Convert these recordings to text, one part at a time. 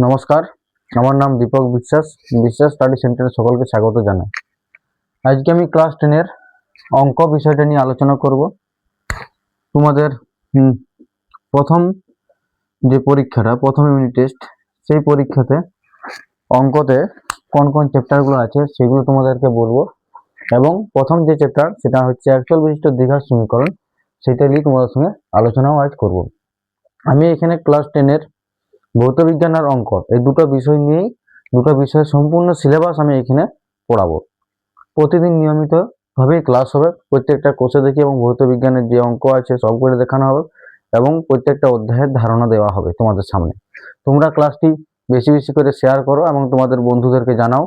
নমস্কার, আমার নাম দীপক বিশ্বাস। বিশ্বাস স্টাডি সেন্টারে সকলকে স্বাগত জানাই। আজকে আমি ক্লাস 10 এর অঙ্ক বিষয়টা নিয়ে আলোচনা করব। তোমাদের প্রথম যে পরীক্ষাটা, প্রথম ইউনিট টেস্ট, সেই পরীক্ষাতে অঙ্কতে কোন কোন চ্যাপ্টারগুলো আছে সেগুলো তোমাদেরকে বলবো। এবং প্রথম যে চ্যাপ্টার সেটা হচ্ছে অ্যাকচুয়াল বিশিষ্ট দ্বিঘাত সমীকরণ, সেটা নিয়ে তোমাদের সঙ্গে আলোচনাও আজ করব। আমি এখানে ক্লাস 10 এর ভৌতবিজ্ঞান আর অঙ্ক এই দুটো বিষয় নিয়েই দুটো বিষয়ের সম্পূর্ণ সিলেবাস আমি এখানে পড়াবো। প্রতিদিন নিয়মিতভাবেই ক্লাস হবে, প্রত্যেকটা কোর্সে দেখি এবং ভৌতবিজ্ঞানের যে অঙ্ক আছে সবগুলো দেখানো হবে এবং প্রত্যেকটা অধ্যায়ের ধারণা দেওয়া হবে তোমাদের সামনে। তোমরা ক্লাসটি বেশি বেশি করে শেয়ার করো এবং তোমাদের বন্ধুদেরকে জানাও,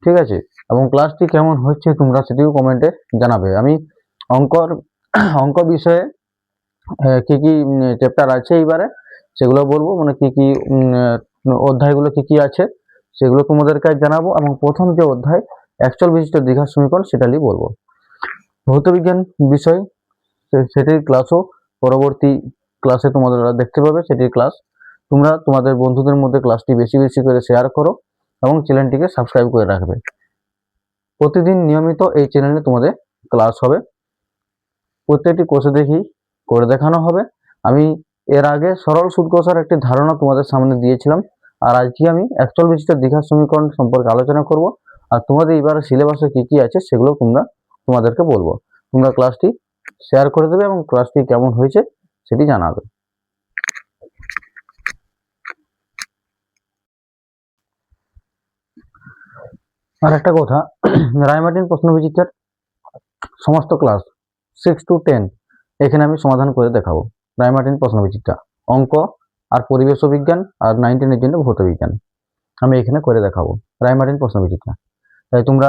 ঠিক আছে? এবং ক্লাসটি কেমন হচ্ছে তোমরা সেটিও কমেন্টে জানাবে। আমি অঙ্ক বিষয়ে কি কি চ্যাপ্টার আছে এইবারে সেগুলো বলবো, মানে কি কি অধ্যায়গুলো কি কি আছে সেগুলো তোমাদেরকে জানাবো। এবং প্রথম যে অধ্যায় অ্যাকচুয়াল বিশিষ্ট দ্বিঘাত সমীকরণ সেটা নিয়ে বলবো। ভৌতবিজ্ঞান বিষয় সেটির ক্লাসও পরবর্তী ক্লাসে তোমাদের দেখতে পাবে। সেটির ক্লাস তোমরা তোমাদের বন্ধুদের মধ্যে ক্লাসটি বেশি বেশি করে শেয়ার করো এবং চ্যানেলটিকে সাবস্ক্রাইব করে রাখবে। প্রতিদিন নিয়মিত এই চ্যানেলে তোমাদের ক্লাস হবে, প্রত্যেকটি কোর্সে দেখি করে দেখানো হবে। আমি এর আগে সরল সুদ কষার একটি ধারণা তোমাদের সামনে দিয়েছিলাম, আর আজকে আমি অ্যাকচুয়াল বিশিষ্ট দ্বিঘাত সমীকরণ সম্পর্কে আলোচনা করব। আর তোমাদের এবার সিলেবাসে কি কি আছে সেগুলো তোমাদেরকে বলবো। তোমরা ক্লাসটি শেয়ার করে দেবে এবং ক্লাসটি কেমন হয়েছে সেটি জানাবে। আর একটা কথা, রায়মার্টিন প্রশ্নবিচিত্রার সমস্ত ক্লাস 6 to 10 এখানে আমি সমাধান করে দেখাবো। রায়মার্টিন প্রশ্নবিচিত্রা, অঙ্ক আর পরিবেশ বিজ্ঞান আর 19 এর জন্য ভৌত বিজ্ঞান আমি এখানে করে দেখাবো রায়মার্টিন প্রশ্নবিচিত্রা। তাই তোমরা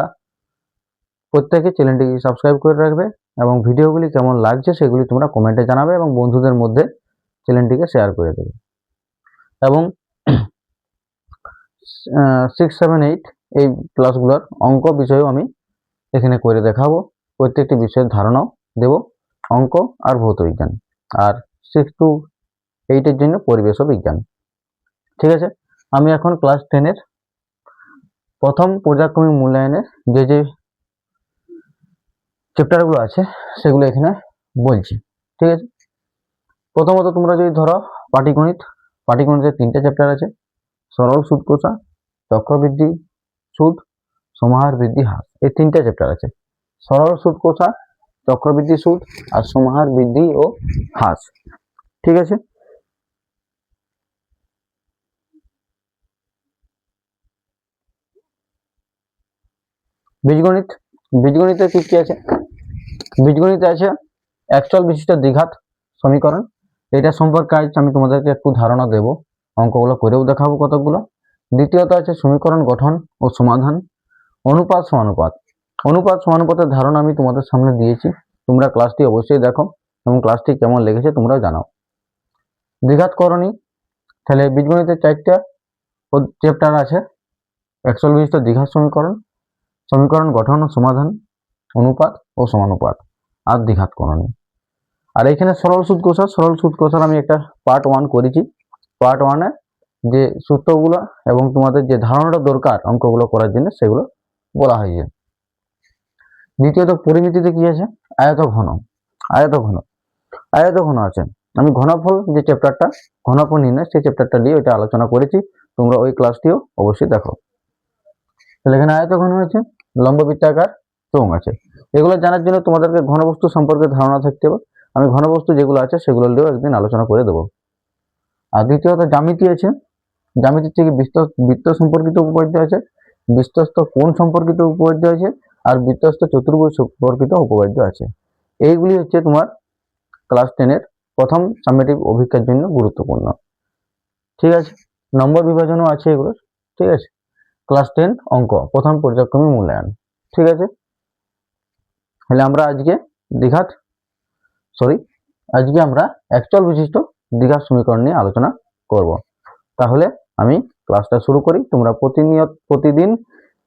প্রত্যেকে চ্যানেলটিকে সাবস্ক্রাইব করে রাখবে এবং ভিডিওগুলি কেমন লাগছে সেগুলি তোমরা কমেন্টে জানাবে এবং বন্ধুদের মধ্যে চ্যানেলটিকে শেয়ার করে দেবে। এবং 6, 7, 8 এই ক্লাসগুলোর অঙ্ক বিষয়েও আমি এখানে করে দেখাবো, প্রত্যেকটি বিষয়ের ধারণাও দেব, অঙ্ক আর ভৌত বিজ্ঞান। আর 6 to 8 এর জন্য পরিবেশ বিজ্ঞান। ঠিক আছে, আমি এখন ক্লাস 10 এর প্রথম পর্যায়ক্রমিক মূল্যায়নের যে চ্যাপ্টারগুলো আছে সেগুলো এখানে বলছি। ঠিক আছে, প্রথমত তোমরা যদি ধরো পাটিগণিতের 3টে চ্যাপ্টার আছে, সরল সুদ কষা, চক্রবৃদ্ধি সুদ, সমাহার বৃদ্ধি হ্রাস, এই 3টে চ্যাপ্টার আছে। সরল সুদ কষা, চক্রবৃদ্ধি সুদ আর সমাহার বৃদ্ধি ও হ্রাস। ঠিক আছে, বীজগণিতে কি কি আছে? বীজগণিতে আছে অ্যাকচুয়াল বিশিষ্ট দ্বিঘাত সমীকরণ। এটা সম্পর্কে আজ আমি তোমাদেরকে একটু ধারণা দেব, অঙ্কগুলো করেও দেখাবো কতগুলো। দ্বিতীয়ত আছে সমীকরণ গঠন ও সমাধান, অনুপাত সমানুপাতের ধারণা আমি তোমাদের সামনে দিয়েছি। তোমরা ক্লাসটি অবশ্যই দেখো এবং ক্লাসটি কেমন লেগেছে তোমরা জানাও। দ্বিঘাতকরণী, তাহলে বীজগণিতের 4টা চ্যাপ্টার আছে, অ্যাকচুয়াল বিশিষ্ট দ্বিঘাত সমীকরণ, সমীকরণ গঠন ও সমাধান, অনুপাত ও সমানুপাত আর দ্বিঘাতকরণী। আর এখানে সরল সুদ কষার আমি একটা পার্ট 1 করেছি। পার্ট 1-এ যে সূত্রগুলো এবং তোমাদের যে ধারণাটা দরকার অঙ্কগুলো করার জন্য সেগুলো বলা হয়েছে। দ্বিতীয়ত পরিমিতিতে কি আছে? আয়তঘন আছে। আমি ঘনফল যে চ্যাপ্টারটা, ঘনফল নির্ণয়, সেই চ্যাপ্টারটা নিয়ে ওইটা আলোচনা করেছি, তোমরা ওই ক্লাসটিও অবশ্যই দেখো। তাহলে এখানে আয়তঘন আছে, লম্ববৃত্তাকার, চোঙ আছে। এগুলো জানার জন্য তোমাদেরকে ঘনবস্তু সম্পর্কে ধারণা থাকতে হবে। আমি ঘনবস্তু যেগুলো আছে সেগুলো নিয়েও একদিন আলোচনা করে দেবো। আর দ্বিতীয়ত জ্যামিতি আছে, জ্যামিতির থেকে বৃত্ত সম্পর্কিত উপপাদ্য আছে, বিস্তস্ত কোণ সম্পর্কিত উপপাদ্য আছে আর বৃত্তস্ত চতুর্ভুজ সম্পর্কিত উপপাদ্য আছে। এইগুলি হচ্ছে তোমার ক্লাস 10 এর প্রথম সামেটিভ অভিজ্ঞতার জন্য গুরুত্বপূর্ণ। ঠিক আছে, নম্বর বিভাজনও আছে এগুলো। ঠিক আছে, ক্লাস 10 অঙ্ক প্রথম পর্যায়ক্রমিক মূল্যায়ন। ঠিক আছে, তাহলে আমরা আজকে আমরা অ্যাকচুয়াল বিশিষ্ট দ্বিঘাত সমীকরণ নিয়ে আলোচনা করব। তাহলে আমি ক্লাসটা শুরু করি। তোমরা প্রতিদিন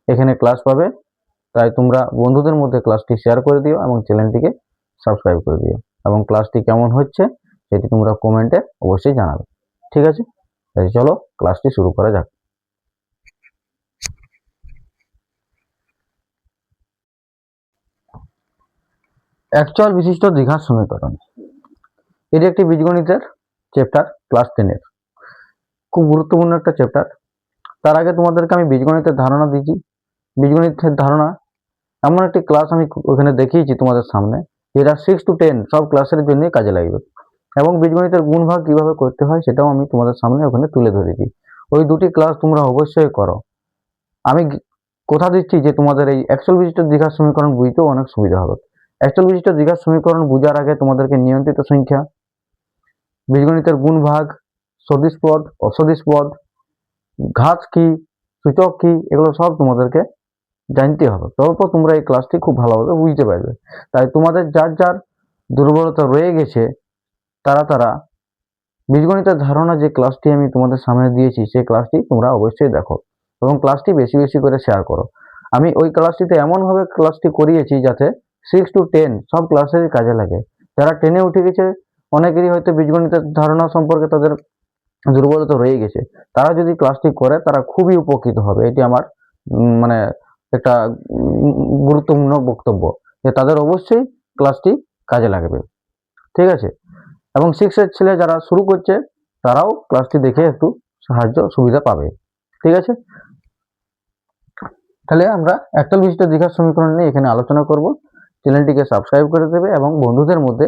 এখানে ক্লাস পাবে, তাই তোমরা বন্ধুদের মধ্যে ক্লাসটি শেয়ার করে দিও এবং চ্যানেলটিকে সাবস্ক্রাইব করে দিও এবং ক্লাসটি কেমন হচ্ছে সেটি তোমরা কমেন্টে অবশ্যই জানাবে। ঠিক আছে, তাই চলো ক্লাসটি শুরু করা যাক। অ্যাকচুয়াল বিশিষ্ট দ্বিঘাত সমীকরণ, এটি একটি বীজগণিতের চ্যাপ্টার, ক্লাস 10-এর খুব গুরুত্বপূর্ণ একটা চ্যাপ্টার। তার আগে তোমাদেরকে আমি বীজগণিতের ধারণা দিয়েছি। বীজগণিতের ধারণা এমন একটি ক্লাস আমি ওখানে দেখিয়েছি তোমাদের সামনে, যেটা 6 to 10 সব ক্লাসের জন্য কাজে লাগবে, এবং বীজগণিতের গুণভাগ কিভাবে করতে হয় সেটাও আমি তোমাদের সামনে ওখানে তুলে ধরেছি। ওই দুটি ক্লাস তোমরা অবশ্যই করো। আমি কথা দিচ্ছি যে তোমাদের এই অ্যাকচুয়াল বিশিষ্ট দ্বিঘাত সমীকরণ বুঝতেও অনেক সুবিধা হবে। অ্যাকচুয়াল বিশিষ্ট দ্বিঘাত সমীকরণ বোঝার আগে তোমাদেরকে নিয়ন্ত্রিত সংখ্যা, বীজগণিতের গুণভাগ, সদিশ পদ, অসদিশ পদ, ঘাত কি, সূচক কি, এগুলো সব তোমাদেরকে জানতে হবে, তারপর তোমরা এই ক্লাসটি খুব ভালোভাবে বুঝতে পারবে। তাই তোমাদের যার যার দুর্বলতা রয়ে গেছে তারা বীজগণিতের ধারণা যে ক্লাসটি আমি তোমাদের সামনে দিয়েছি সেই ক্লাসটি তোমরা অবশ্যই দেখো, এবং ক্লাসটি বেশি বেশি করে শেয়ার করো। আমি ওই ক্লাসটিতে এমনভাবে ক্লাসটি করিয়েছি যাতে 6 to 10 সব ক্লাসেরই কাজে লাগে। যারা 10-এ উঠে গেছে, অনেকেরই হয়তো বীজগণিতের ধারণা সম্পর্কে তাদের দুর্বলতা রয়ে গেছে, তারা যদি ক্লাসটি করে তারা খুবই উপকৃত হবে। এটি আমার মানে একটা গুরুত্বপূর্ণ বক্তব্য, যে তাদের অবশ্যই ক্লাসটি কাজে লাগবে। ঠিক আছে, এবং 6-এর ছেলে যারা শুরু করছে তারাও ক্লাসটি দেখে একটু সাহায্য সুবিধা পাবে। ঠিক আছে, তাহলে আমরা অ্যাকচুয়াল বিশিষ্ট দ্বিঘাত সমীকরণ নিয়ে এখানে আলোচনা করব। চ্যানেলটিকে সাবস্ক্রাইব করে দেবে এবং বন্ধুদের মধ্যে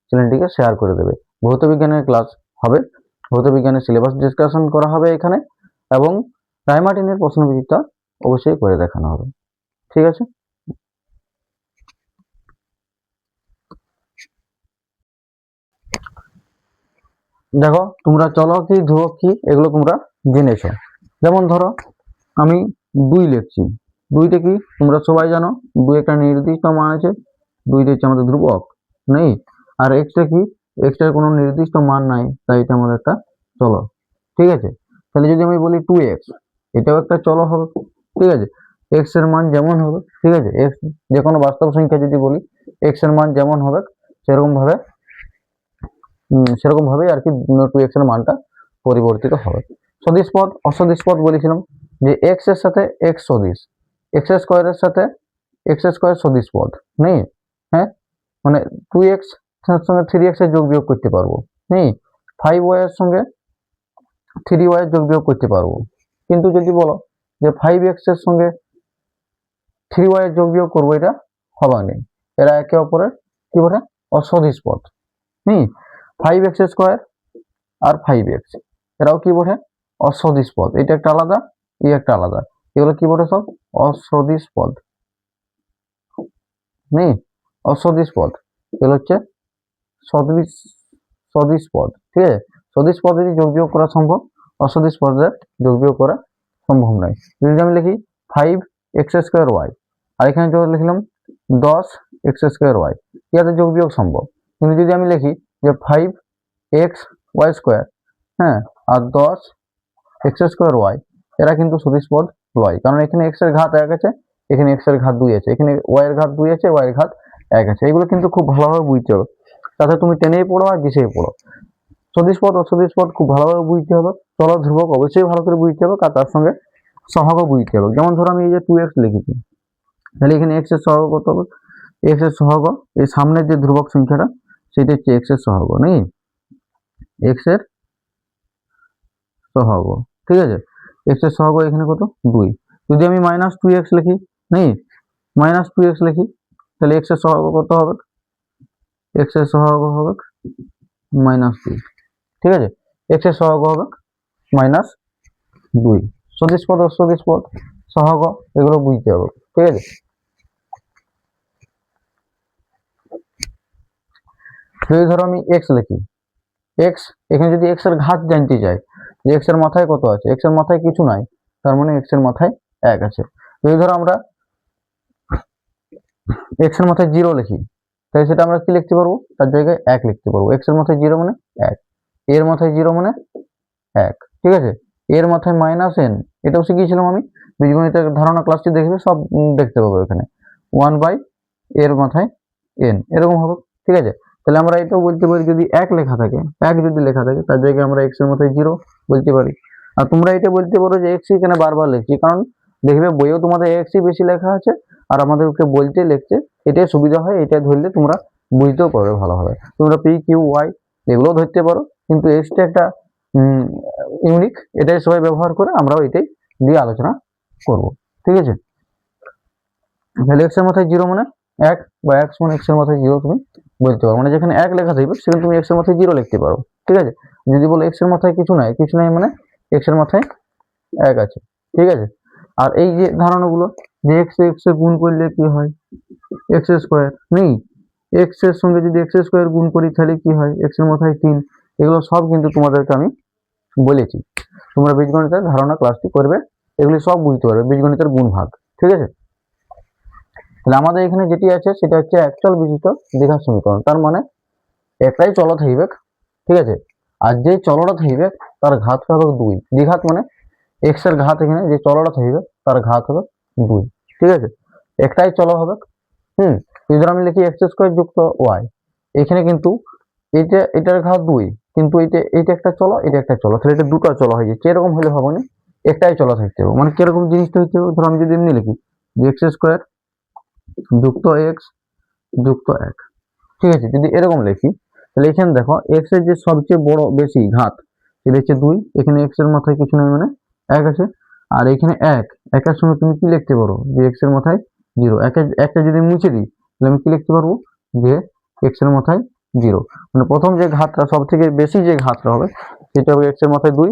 চ্যানেলটিকে শেয়ার করে দেবে। ভৌত বিজ্ঞানের ক্লাস হবে, ভৌত বিজ্ঞানের সিলেবাস ডিসকাশন করা হবে এখানে, এবং রায়মার্টিনের প্রশ্নবিচিত্রা অবশ্যই করে দেখানো হবে। ঠিক আছে, দেখো তোমরা চলক কি ধ্রুবক কি এগুলো তোমরা জেনেছো। যেমন ধরো আমি 2 লিখছি, 2টা কি তোমরা সবাই জানো, 2 একটা নির্দিষ্ট মান আছে, 2টা হচ্ছে আমাদের ধ্রুবক নেই। আর এক্সটা কি, এক্সটার কোনো নির্দিষ্ট মান নাই, তাই এটা আমাদের একটা চলক। ঠিক আছে, তাহলে যদি আমি বলি 2x, এটাও একটা চলক হবে। ঠিক আছে, এক্স এর মান যেমন হবে, ঠিক আছে, এক্স যে কোনো বাস্তব সংখ্যা যদি বলি, এক্স এর মান যেমন হবে সেরকম ভাবেই আর কি 2x এর মানটা পরিবর্তিত হবে। সদিশ পদ, অসদিশ পদ বলেছিলাম যে এক্স এর সাথে এক্স সদিশ, এক্স স্কোয়ারের সাথে এক্স স্কোয়ার সদিশ পদ নেই। হ্যাঁ, মানে 2x এর সঙ্গে 3x এর যোগ বিয়োগ করতে পারবো নেই, 5y এর সঙ্গে 3y এর যোগ বিয়োগ করতে পারবো। কিন্তু যদি বলো যে 5x এর সঙ্গে 3y এর যোগ বিয়োগ করবো, এটা হবা নেই, এরা একে অপরের কি বলে অসদিশ পদ। 5x স্কোয়ার আর 5x এরাও কি বটে অসদিশ পদ, এটা একটা আলাদা, এই একটা আলাদা, এগুলো কি বটে সব অসদিশ পদ নেই, অসদিশ পদ। এগুলো হচ্ছে সদিশ সদিশ পদ। ঠিক আছে, সদিশ পদের যোগ বিয়োগ করা সম্ভব, অসদিশ পদের যোগ বিয়োগ করা সম্ভব নয়। যদি আমি লিখি 5x স্কোয়ার ওয়াই, আর এখানে যোগ লিখলাম 10x স্কোয়ার ওয়াই, ইয়াতে যোগ বিয়োগ সম্ভব। কিন্তু যদি আমি লিখি যে 5x ওয়াই স্কোয়ার, হ্যাঁ, আর 10x স্কোয়ার ওয়াই, এরা কিন্তু সদিশ পদ লয়, কারণ এখানে x এর ঘাত 1 আছে, এখানে x এর ঘাত 2 আছে, এখানে y এর ঘাত 2 আছে, y এর ঘাত 1 আছে। এগুলো কিন্তু খুব ভালোভাবে বুঝতে হবে, তাতে তুমি টেনেই পড়ো আর কিসেই পড়ো। সদিশ পদ অসদিশ পদ খুব ভালোভাবে বুঝতে হবে, চলক ধ্রুবক অবশ্যই ভালো করে বুঝতে হবে, আর তার সঙ্গে সহগও বুঝতে হবে। যেমন ধরো আমি এই যে 2x লিখেছি, তাহলে এখানে x এর সহগ কত হবে, x এর সহগ এই সামনের যে ধ্রুবক সংখ্যাটা সেটা হচ্ছে x এর সহগ নেই, x এর সহগ। ঠিক আছে, x এর সহগ এখানে কত 2। যদি আমি -2x লিখি নেই, -2x লিখি, তাহলে x এর সহগ কত হবে, x এর সহগ হবে -2। ঠিক আছে, x এর সহগ হবে -2। সদিশ পদ অসদিশ পদ সহগ এগুলো বুঝতে হবে। ঠিক আছে, যদি ধরো আমি x লিখি, x এখানে যদি x এর ঘাত জানতে চাই যে x এর মাথায় কত আছে, x এর মাথায় কিছু নাই, তার মানে x এর মাথায় 1 আছে। যদি ধরো আমরা x এর মাথায় 0 লিখি, তাহলে সেটা আমরা কি লিখতে পারবো, তার জায়গায় 1 লিখতে পারবো। x এর মাথায় 0 মানে 1, এর মাথায় 0 মানে 1। ঠিক আছে, এর মাথায় -n, এটাও শিখিয়েছিলাম আমি, বীজগণিতের ধারণা ক্লাসটি দেখবে, সব দেখতে পাবো এখানে 1 এর মাথায় n, এরকম হবে। ঠিক আছে, তাহলে আমরা এটাও বলতে পারি যদি 1 লেখা থাকে, 1 যদি লেখা থাকে তার জায়গায় আমরা x এর মাথায় 0 বলতে পারি। আর তোমরা এটা বলতে পারো যে এক্স এখানে বারবার লিখছি, কারণ দেখবে বইয়েও তোমাদের এক্সই বেশি লেখা আছে আর আমাদেরকে বলতে লিখতে এটাই সুবিধা হয়। এটা ধরলে তোমরা বুঝতেও পারবে ভালোভাবে। তোমরা পি কিউ ওয়াই এগুলোও ধরতে পারো, কিন্তু এক্সটা একটা ইউনিক, এটাই সবাই ব্যবহার করে, আমরাও এটাই দিয়ে আলোচনা করব। ঠিক আছে, তাহলে এক্স এর মাথায় জিরো মানে এক, বা এক্স মানে এক্স এর মাথায় জিরো তুমি বলতে পারো। মানে যেখানে এক লেখা থাকবে সেখানে তুমি এক্স এর মাথায় জিরো লিখতে পারো। ঠিক আছে, যদি বলো এক্স এর মাথায় কিছু নাই, কিছু নাই মানে এক্স এর মাথায় এক আছে। ঠিক আছে, আর এই যে ধারণাগুলো যে এক্স এক্স এ গুণ করলে কি হয়, এক্স স্কোয়ার নেই, এক্স এর সঙ্গে যদি এক্স স্কোয়ার গুণ করি তাহলে কি হয়, এক্স এর মাথায় 3, এগুলো সব কিন্তু তোমাদেরকে আমি বলেছি। তোমরা বীজগণিতের ধারণা ক্লাসটি করবে, এগুলি সব বুঝতে পারবে, বীজগণিতের গুণ ভাগ। ঠিক আছে, তাহলে আমাদের এখানে যেটি আছে সেটা হচ্ছে অ্যাকচুয়াল বিশিষ্ট দ্বিঘাত সমীকরণ। তার মানে একটাই চল থাকবে, ঠিক আছে, আর যে চলটা থাকবে তার ঘাত হবে 2। দ্বিঘাত মানে এক্স এর ঘাত, এখানে যে চলটা থাকবে তার ঘাত হবে 2। ঠিক আছে, একটাই চল হবে। যদি আমি লিখি এক্স স্কোয়ার যুক্ত ওয়াই, এখানে কিন্তু এটার ঘাত 2, কিন্তু এটা একটা চল, এটা একটা চল, তাহলে এটা দুটো চল হয়ে যাচ্ছে। এরকম হলে হবে না, একটাই চল থাকতে হবে। মানে কিরকম জিনিসটা হচ্ছে, ধরো আমি যদি এমনি লিখি যে এক্স স্কোয়ার যুক্ত এক্স যুক্ত 1, ঠিক আছে, যদি এরকম লিখি তাহলে এখানে দেখো এক্স এর যে সবচেয়ে বড় বেশি ঘাত সেটা হচ্ছে 2, এখানে এক্স এর মাথায় কিছু নেই মানে 1 আছে, আর এখানে 1, একের সঙ্গে তুমি কি লিখতে পারো যে এক্স এর মাথায় 0, একটা যদি মুছে দিই তাহলে আমি কি লিখতে পারবো যে এক্স এর মাথায় 0। মানে প্রথম যে ঘাতটা সব থেকে বেশি যে ঘাতটা হবে সেটা হবে এক্স এর মাথায় 2,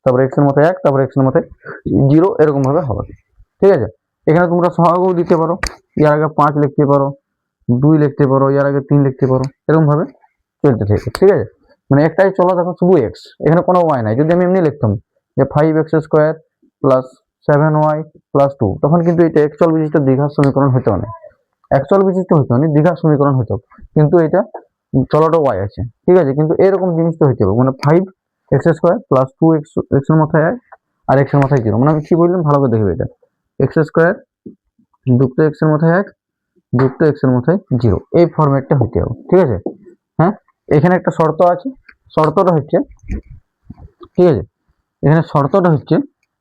তারপর এক্স এর মাথায় 1, তারপর এক্স এর মাথায় 0, এরকম ভাবে হবে। ঠিক আছে, এখানে তোমরা সহগও দিতে পারো, এর আগে 5 লিখতে পারো, 2 লিখতে পারো, এর আগে 3 লিখতে পারো, এরকম ভাবে চলতে থাকে। ঠিক আছে, মানে একটাই চলো দেখো শুধু এক্স, এখানে কোনো ওয়াই নাই। যদি আমি এমনি লিখতাম যে 5x square plus 7y plus 2, তখন কিন্তু এটা অ্যাকচুয়াল বিশিষ্ট দ্বিঘাত সমীকরণ হতো না, অ্যাকচুয়াল বিশিষ্ট হতো না, দ্বিঘাত সমীকরণ হতো, কিন্তু এটা চলটা ওয়াই আছে। ঠিক আছে, কিন্তু এরকম জিনিসটা হইতে হবে, মানে 5x square plus 2x, x এর মাথায় 1 আর এক্স এর মাথায় 0। মানে আমি কি বললাম ভালো করে দেখবে, এটা এক্স স্কোয়ার যুক্ত এক্স এর মাথায় 1 যুক্ত এক্স এর মাথায় 0, এই ফরম্যাটটা হতে হবে। ঠিক আছে, হ্যাঁ, এখানে একটা শর্ত আছে, শর্তটা হচ্ছে, ঠিক আছে, এখানে শর্তটা হচ্ছে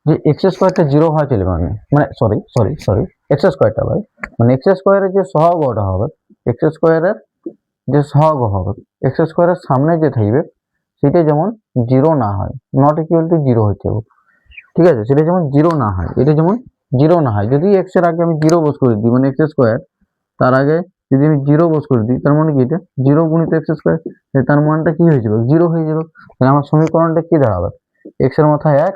যে এক্স স্কোয়ারটা 0 হওয়া চলবে না, মানে সরি এক্স স্কোয়ারটা ভাই, মানে এক্স স্কোয়ারের যে সহগটা হবে, এক্স স্কোয়ারের যে সহগ হবে, এক্স স্কোয়ারের সামনে যে থাকবে সেটা যেমন 0 না হয়, নট ইকুয়াল টু 0 হতে হবে। ঠিক আছে, সেটা যেমন 0 না হয়, এটা যেমন 0 না হয়। যদি এক্স এর আগে আমি 0 বস করে দিই, মানে এক্স স্কোয়ার তার আগে যদি আমি 0 বস করে দিই, তার মানে কি এটা 0 গুণিত এক্স স্কোয়ার, তার মানটা কি হয়ে যাবে 0 হয়ে যাবে। তাহলে আমার সমীকরণটা কি দাঁড়াবে, এক্স এর মাথায় 1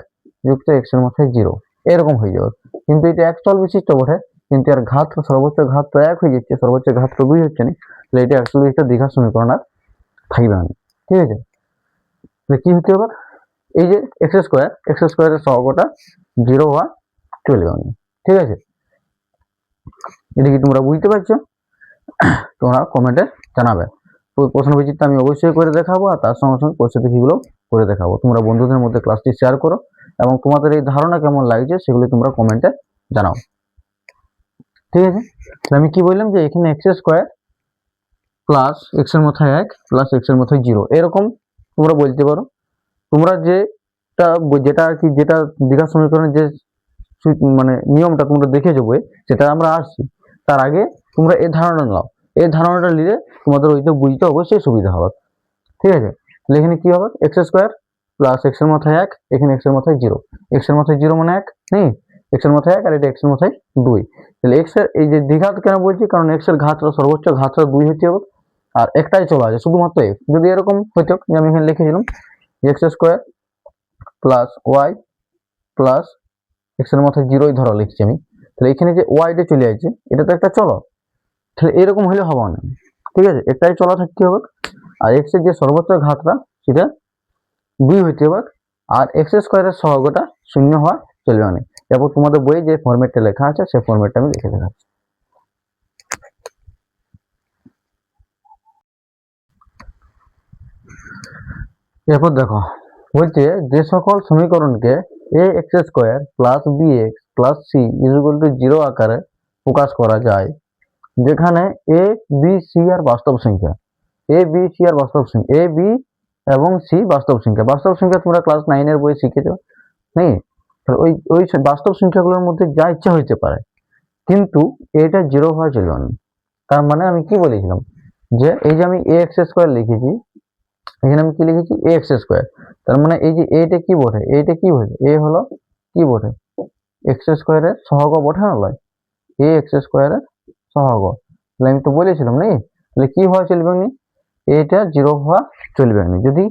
যুক্ত এক্স এর মাথায় 0, এরকম হয়ে যাবে। কিন্তু এটা একচল বিশিষ্ট বটে, কিন্তু এর ঘাত সর্বোচ্চ ঘাত তো 1 হয়ে যাচ্ছে, সর্বোচ্চ ঘাত তো 2 হচ্ছে না, তাহলে এটা একচল বিশিষ্ট দ্বিঘাত সমীকরণ আর থাকবে না। ঠিক আছে, তাহলে কি হতে হবে, এই যে এক্স স্কোয়ারের সহগটা 0 হওয়া চলবে না। ঠিক আছে, এটা কি তোমরা বুঝতে পারছো? তোমরা কমেন্টে জানাবে। তো প্রশ্ন ভিত্তিতে আমি অবশ্যই করে দেখাবো, আর তার সঙ্গে সঙ্গে পরিস্থিতিগুলো করে দেখাবো। তোমরা বন্ধুদের মধ্যে ক্লাসটি শেয়ার করো, এবং তোমাদের এই ধারণা কেমন লাগছে সেগুলি তোমরা কমেন্টে জানাও। ঠিক আছে, তো আমি কি বললাম যে এখানে এক্স স্কোয়ার প্লাস এক্স এর মাথায় 1 প্লাস এক্স এর মাথায় 0, এরকম তোমরা বলতে পারো। তোমরা যেটা আর কি, যেটা দ্বিঘাত সমীকরণের যে মানে নিয়মটা তোমরা দেখে যাবে, সেটা আমরা আসছি। তার আগে তোমরা এই ধারণা নাও, এই ধারণাটা নিলে তোমাদের ওইটা বুঝতে অবশ্যই সুবিধা হবে। ঠিক আছে, তাহলে এখানে কি হবে, এক্স স্কোয়ার প্লাস এক্স এর মাথায় 1, এখানে এক্স এর মাথায় 0, এক্স এর মাথায় 0 মানে 1 নেই, এক্স এর মাথায় 1 আর এটা এক্স এর মাথায় 2। তাহলে এক্স এর এই যে দ্বিঘাত কেন বলছি, কারণ এক্স এর ঘাতটা সর্বোচ্চ ঘাতটা 2 হতে হবে, আর একটাই চলে আছে শুধুমাত্র এক্স। যদি এরকম হইতো যে আমি এখানে লিখেছিলাম x square plus y plus x এর মাথায় 0 ধরো লিখছি আমি, তাহলে এখানে যে ওয়াইটা চলে আসছে এটা তো একটা চলো, তাহলে এরকম হলে হবে না। ঠিক আছে, একটাই চলা থাকতে হবে, আর এক্স এর যে সর্বোচ্চ ঘাতটা সেটা 2 হইতে হবে, আর এক্স স্কোয়ারের সহগটা 0 হওয়া চলবে না। এরপর তোমাদের বইয়ে যে ফরম্যাটটা লেখা আছে সেই ফরম্যাটটা আমি লিখে দেখাচ্ছি। এরপর দেখো বলছে যে সকল সমীকরণকে a x square plus b x plus c equal to 0 আকারে প্রকাশ করা যায়, যেখানে এ বি সি আর বাস্তব সংখ্যা, এ বি সি আর বাস্তব সংখ্যা, এ বি এবং সি বাস্তব সংখ্যা। বাস্তব সংখ্যা তোমরা ক্লাস 9 এর বই শিখেছো, নেই? ওই ওই বাস্তব সংখ্যাগুলোর মধ্যে যা ইচ্ছা হইতে পারে, কিন্তু এটা জিরো হওয়া চলবে না। তার মানে আমি কি বলেছিলাম, যে এই যে আমি এ এক্স স্কোয়ার লিখেছি, এখানে আমি কি লিখেছি, এ এক্স স্কোয়ার। তার মানে এই যে এটা কি বটে, এটা কি বটে, এ হলো কি বটে, এক্স স্কোয়ারের সহগ বটে না লয়, এ এক্স স্কোয়ারের সহগ। তাহলে আমি তো বলেছিলাম নেই, তাহলে কি হওয়া চলবে না, এটা জিরো হওয়া চলবে না। যদি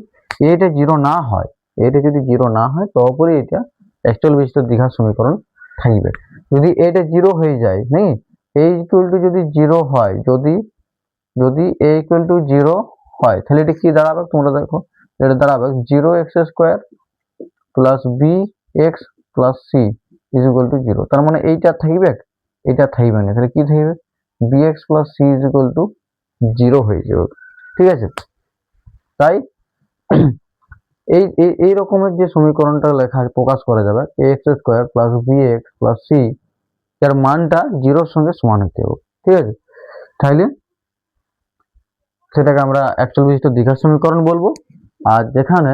এটা জিরো না হয়, এটা যদি জিরো না হয় তবে এটা অ্যাকচুয়াল বিশিষ্ট দ্বিঘাত সমীকরণ থাকবে। যদি এটা জিরো হয়ে যায়, নেই, এ ইকুয়াল টু যদি জিরো হয়, যদি যদি এ ইকুয়াল টু জিরো হয়, তাহলে এটা কি দাঁড়াবে তোমরা দেখো, এটা দাঁড়াবে zero x square plus b x plus c is equal to zero. তার মানে এইটা থাকবে, এটা থাকবে না, তাহলে কি থাকবে, b x plus c is equal to zero হয়ে যাবে। ঠিক আছে, তাই এই রকমের যে সমীকরণটা লেখা প্রকাশ করা যাবে, a x square plus b x plus c, এর মানটা জিরোর সঙ্গে সমান হতে হবে। ঠিক আছে, তাহলে সেটাকে আমরা অ্যাকচুয়াল বিশিষ্ট দ্বিঘাত সমীকরণ বলবো। আর যেখানে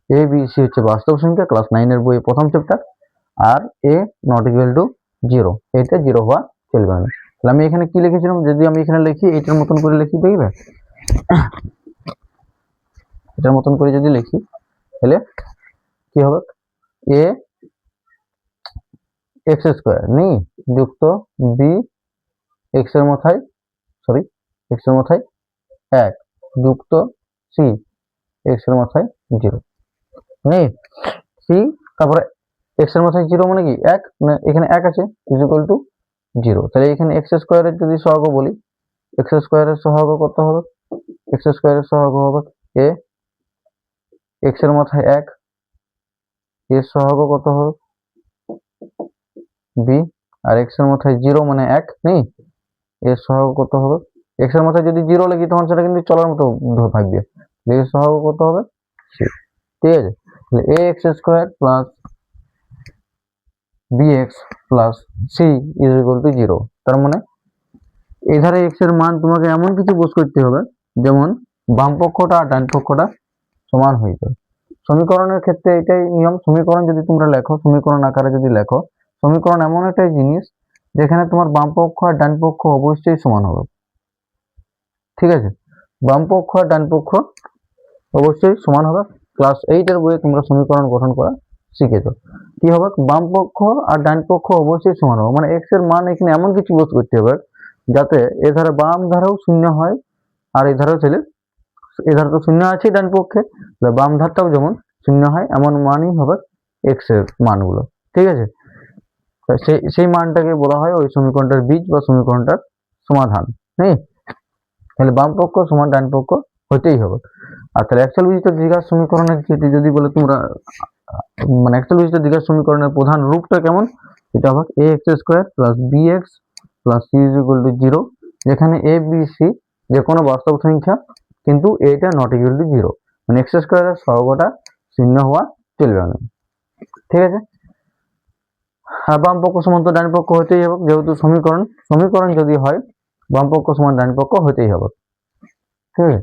এ বি সি হচ্ছে বাস্তব সংখ্যা, ক্লাস 9 এর বই প্রথম চ্যাপ্টার, আর a not equal to zero, এটা জিরো হওয়া চলবে না। তাহলে আমি এখানে কি লিখেছিলাম, যদি আমি এখানে লিখি এটার মতন করে লিখি, দেখবে এটার মতন করে যদি লিখি, তাহলে কি হবে, এ এক্স স্কোয়ার নেই যুক্ত বি এক্স এর মাথায়, সরি এক্স এর মাথায় 1 যুক্ত সি এক্স এর মাথায় 0 নেই, সি তারপরে এক্স এর মাথায় 0 মানে কি 1, মানে এখানে 1 আছে, ইজ ইকুয়াল টু 0। তাহলে এখানে এক্স স্কোয়ারের যদি সহগ বলি, এক্স স্কোয়ারের সহগ কত হবে, এক্স স্কোয়ারের সহগ হবে এ এক্স এর মাথায় 1, এর সহগ কত হবে বি, আর এক্স এর মাথায় 0 মানে 1 নেই, এর সহগ কত হবে, এক্স এর মাথায় যদি 0 লিখি তখন সেটা কিন্তু চলার মতো থাকবে, এর সহগ কত হবে সি। ঠিক আছে, তাহলে a x square plus b x plus c is equal to 0। তার মানে এই ধারে এক্স এর মান তোমাকে এমন কিছু বোঝ করতে হবে যেমন বাম পক্ষটা আর ডান পক্ষটা সমান হয়ে যায়। সমীকরণের ক্ষেত্রে এটাই নিয়ম, সমীকরণ যদি তোমরা লেখো, সমীকরণ আকারে যদি লেখো, সমীকরণ এমন একটা জিনিস যেখানে তোমার বাম পক্ষ আর ডান পক্ষ অবশ্যই সমান হবে। ঠিক আছে, বাম পক্ষ আর ডান পক্ষ অবশ্যই সমান হবে। ক্লাস 8 এর বইয়ে তোমরা সমীকরণ গঠন করা শিখেছো। কি হবে, বাম পক্ষ আর ডান পক্ষ অবশ্যই সমান হবে, মানে এক্স এর মান এখানে এমন কিছু বোঝ করতে হবে যাতে এ ধারে বাম ধারেও শূন্য হয়, আর এই ধারেও ছেলে এ ধারে তো শূন্য আছে ডান পক্ষে, বাম ধারটাও যেমন শূন্য হয়, এমন মানই হবে এক্স এর মানগুলো। ঠিক আছে, সেই মানটাকে বলা হয় ওই সমীকরণটার বীজ বা সমীকরণটার সমাধান নেই। তাহলে বাম পক্ষ সমান ডান পক্ষ হইতেই হবে। আর তাহলে অ্যাকচুয়াল বিশিষ্ট দ্বিঘাত সমীকরণের ক্ষেত্রে যদি বলে তোমরা, মানে অ্যাকচুয়াল বিশিষ্ট দ্বিঘাত সমীকরণের প্রধান রূপটা কেমন, এটা হবে a x square plus b x plus c is equal to 0, যেখানে এ বি সি যে কোনো বাস্তব সংখ্যা, কিন্তু এটা নট ইকুয়াল টু 0, মানে এক্স স্কোয়ারের সহগটা শূন্য হওয়া চলবে না। ঠিক আছে, আর বাম পক্ষ সমান তো ডান পক্ষ হতেই হবে, যেহেতু সমীকরণ, সমীকরণ যদি হয় বাম পক্ষ সমান ডান পক্ষ হতেই হবে। ঠিক আছে,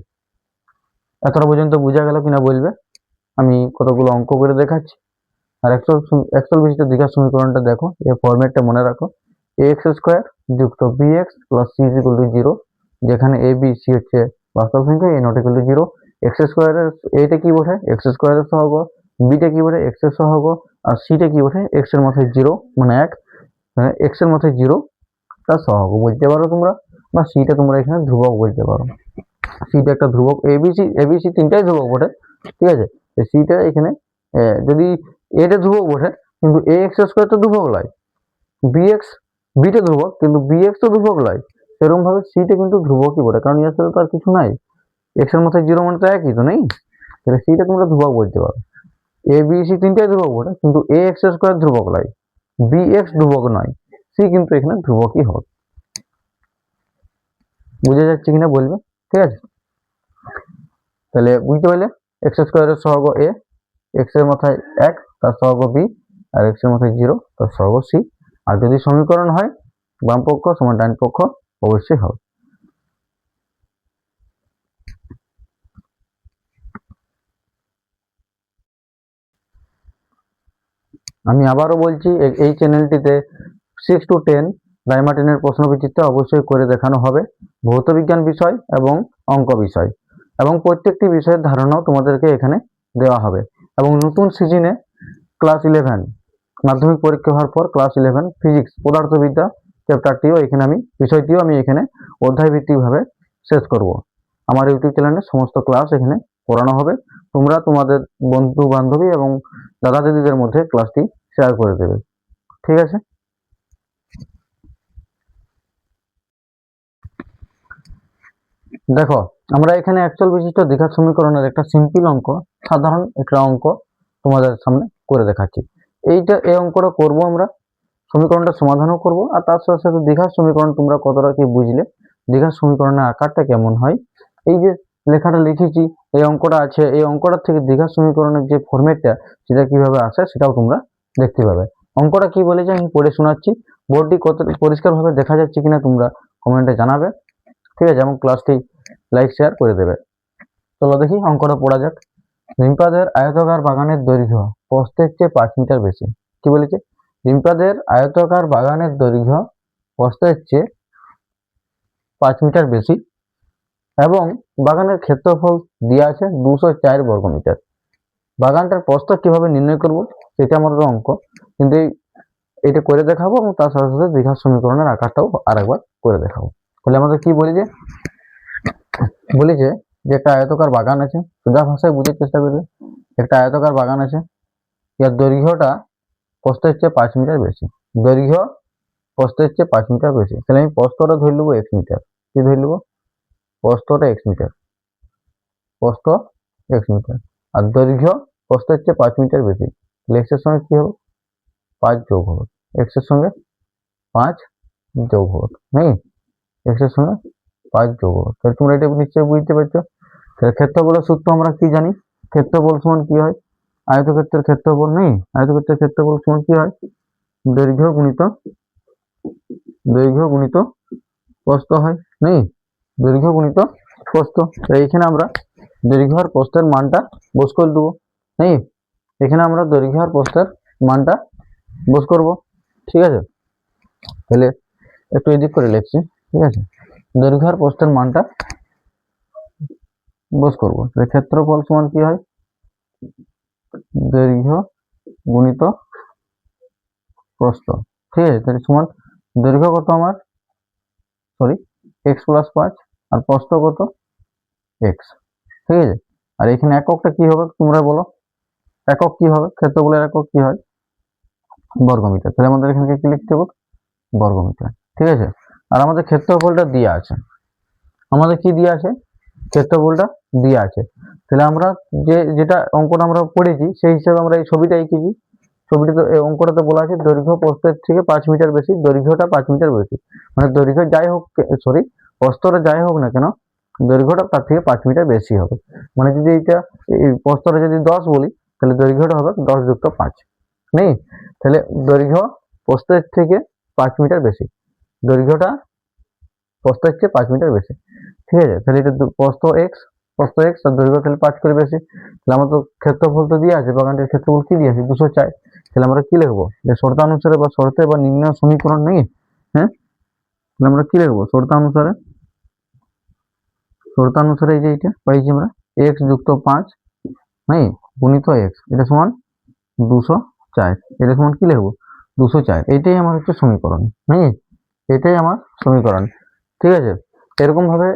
এতটা পর্যন্ত বোঝা গেল কিনা বলবে, আমি কতগুলো অঙ্ক করে দেখাচ্ছি। আর অ্যাকচুয়াল বিশিষ্ট দ্বিঘাত সমীকরণটা দেখো, এর ফরম্যাটটা মনে রাখো, এ এক্স স্কোয়ার যুক্ত b x plus c is equal to 0, যেখানে এ বি সি হচ্ছে বাস্তব সংখ্যা, a not equal to 0। X স্কোয়ারের এইটা কি বটে, এক্স স্কোয়ারের সহগ, বিটা কি বটে এক্স এর সহগ, আর সিটা কি বটে এক্স এর মাথায় 0 মানে 1, মানে এক্স এর মাথায় 0 তার সহগ বলতে পারো তোমরা, বা সিটা তোমরা এখানে ধ্রুবক বলতে পারো। সিটা একটা ধ্রুবক, এবিসি তিনটাই ধ্রুবক বটে। ঠিক আছে, সিটা এখানে যদি এটা ধ্রুবক বটে, কিন্তু এ এক্স স্কোয়ার তো ধ্রুবক নয়, বিএক্স বিটা ধ্রুবক কিন্তু বিএক্স তো ধ্রুবক নয়, সেরকম ভাবে সিটা কিন্তু ধ্রুবকই বটে, কারণ এর সাথে তো আর কিছু নাই, এক্স এর মাথায় 0 মানে তো একই তো নেই, তাহলে সিটা তোমরা ধ্রুবক বলতে পারো। এ বি সি তিনটাই ধ্রুবক বটে, কিন্তু এ এক্স স্কোয়ার ধ্রুবক নয়, বি এক্স ধ্রুবক নয়, সি কিন্তু এখানে ধ্রুবকই হবে। বুঝে যাচ্ছে কিনা বলবে। ঠিক আছে, তাহলে বুঝতে পারলে এক্স স্কোয়ারের সহগ এ, এক্স এর মাথায় 1 তার সহগ বি, আর এক্স এর মাথায় 0 তার সহগ সি। আর যদি সমীকরণ হয় বাম পক্ষ সমান ডান পক্ষ অবশ্যই হবে। আমি আবারও বলছি, এই চ্যানেলটিতে 6 to 10 রাইমা 10 এর প্রশ্নবিচিত্র অবশ্যই করে দেখানো হবে, ভৌত বিজ্ঞান বিষয় এবং অঙ্ক বিষয়, এবং প্রত্যেকটি বিষয়ের ধারণাও তোমাদেরকে এখানে দেওয়া হবে। এবং নতুন সিজনে ক্লাস 11 মাধ্যমিক পরীক্ষা হওয়ার পর ক্লাস 11 ফিজিক্স পদার্থবিদ্যা চ্যাপ্টারটিও এখানে বিষয়টিও আমি এখানে অধ্যায় ভিত্তিকভাবে শেষ করব। আমার ইউটিউব চ্যানেলে সমস্ত ক্লাস এখানে করানো হবে। তোমরা তোমাদের বন্ধু বান্ধবী এবং দাদা দিদিদের মধ্যে ক্লাসটি শেয়ার করে দেবে। ঠিক আছে? দেখো, আমরা এখানে অ্যাকচুয়াল বিশিষ্ট দ্বিঘাত সমীকরণের একটা সিম্পল অঙ্ক, সাধারণ একটা অঙ্ক তোমাদের সামনে করে দেখাচ্ছি। এই অঙ্কটা করব আমরা, সমীকরণটা সমাধানও করব, আর তার সাথে সাথে দ্বিঘাত সমীকরণ তোমরা কতটা কি বুঝলে, দ্বিঘাত সমীকরণের আকারটা কেমন হয়, এই যে লেখাটা লিখেছি, এই অঙ্কটা আছে, এই অঙ্কটার থেকে দ্বিঘাত সমীকরণের যে ফরম্যাটটা সেটা কিভাবে আসে সেটাও তোমরা দেখতে পাবে। অঙ্কটা কি বলেছে আমি পড়ে শোনাচ্ছি, বোর্ডটি কত পরিষ্কারভাবে দেখা যাচ্ছে কিনা তোমরা কমেন্টে জানাবে। ঠিক আছে? এবং ক্লাসটি লাইক শেয়ার করে দেবে। চলো দেখি অঙ্কটা পড়া যাক। রিম্পাদের আয়তাকার বাগানের দৈর্ঘ্য প্রস্থের চেয়ে 5 মিটার বেশি। কি বলেছে? রিম্পাদের আয়তাকার বাগানের দৈর্ঘ্য প্রস্থের চেয়ে 5 মিটার বেশি এবং বাগানের ক্ষেত্রফল দেওয়া আছে 204 বর্গমিটার। বাগানটার প্রস্থ কিভাবে নির্ণয় করব সেটা আমাদের অঙ্ক, কিন্তু এটা করে দেখাবো এবং তার সাথে সাথে দ্বিঘাত সমীকরণের আকারটাও আরেকবার করে দেখাবো। তাহলে আমাদের কি বলেছে যে একটা আয়তাকার বাগান আছে, সোজা ভাষায় বুঝার চেষ্টা করবে। একটা আয়তাকার বাগান আছে, এর দৈর্ঘ্যটা প্রস্থের চেয়ে 5 মিটার বেশি। দৈর্ঘ্য প্রস্থের চেয়ে 5 মিটার বেশি, তাহলে আমি প্রস্থটা ধরে নেবো x মিটার। কি ধরে নেবো? প্রস্থটা x মিটার, প্রস্থ x মিটার, আর দৈর্ঘ্য প্রস্থের চেয়ে 5 মিটার বেশি। তাহলে x এর সঙ্গে কি হবে? 5 যোগ হবে, x এর সঙ্গে 5 যোগ হবে, নাকি? x এর সঙ্গে 5 যোগ হবে। তাহলে তোমরা এটা নিশ্চয়ই বুঝতে পারছো। তাহলে ক্ষেত্রফলের সূত্র আমরা কি জানি? ক্ষেত্রফল সমান কি হয়? আয়তক্ষেত্রের ক্ষেত্রফল, নেই? আয়তক্ষেত্রের ক্ষেত্রফল সমান কি হয়? দৈর্ঘ্য গুণিত প্রস্থ হয়, নেই? দৈর্ঘ্য গুণিত প্রস্থ। এইখানে আমরা দৈর্ঘ্য আর প্রস্থের মানটা বস করে দেবো, নেই? এখানে আমরা দৈর্ঘ্য আর প্রস্থের মানটা বস করব। ঠিক আছে? তাহলে একটু এদিক করে লিখছি। ঠিক আছে? দৈর্ঘ্য আর প্রস্থের মানটা বস করব। তাহলে ক্ষেত্রফল সমান কি হয়? দৈর্ঘ্য গুণিত প্রস্থ। ঠিক আছে? তাহলে সমান দৈর্ঘ্য কত আমার, x + 5, আর প্রস্থ কত? x। ঠিক আছে? আর এখানে এককটা কি হবে তোমরা বলো? একক কি হবে? ক্ষেত্রফলের একক কি হয়? বর্গমিটার। তাহলে আমাদের এখানে কি লিখতে হবে? বর্গমিটার। ঠিক আছে? আর আমাদের ক্ষেত্রফলটা দেওয়া আছে, আমাদের কি দেওয়া আছে? ক্ষেত্রফলটা দেওয়া আছে। তাহলে আমরা যেটা অঙ্কটা আমরা পড়েছি সেই হিসাবে আমরা এই ছবিটা এঁকেছি। ছবিটাতে অঙ্কটাতে বলা আছে দৈর্ঘ্য প্রস্থের থেকে 5 মিটার বেশি, দৈর্ঘ্যটা 5 মিটার বেশি, মানে দৈর্ঘ্য যাই হোক, প্রস্থটা যাই হোক না কেন, দৈর্ঘ্যটা তার থেকে 5 মিটার বেশি হবে। মানে যদি এই প্রস্থটা যদি 10 বলি, তাহলে দৈর্ঘ্যটা হবে 10 যুক্ত 5, নেই? তাহলে দৈর্ঘ্য প্রস্থের থেকে 5 মিটার বেশি, দৈর্ঘ্যটা প্রস্থের চেয়ে 5 মিটার বেশি। ঠিক আছে? তাহলে এটা প্রস্থ x আর দৈর্ঘ্য তাহলে 5 করে বেশি। তাহলে আমার তো ক্ষেত্রফল তো দিয়ে আছে, বাগানটির ক্ষেত্রফল কি দিয়ে আছে? 204। তাহলে আমরা কি লিখবো? যে শর্তানুসারে বা শর্তে বা নির্ণয় সমীকরণ, নেই? হ্যাঁ, তাহলে আমরা কি লিখবো? শর্তানুসারে এই যে এটা পাইছি আমরা, x যুক্ত 5, নেই, গুণিত x, এটা সমান 204। এটা সমান কি লিখবো? 204। এটাই আমার হচ্ছে সমীকরণ, নেই? এটাই আমার সমীকরণ। ঠিক আছে? এরকম ভাবে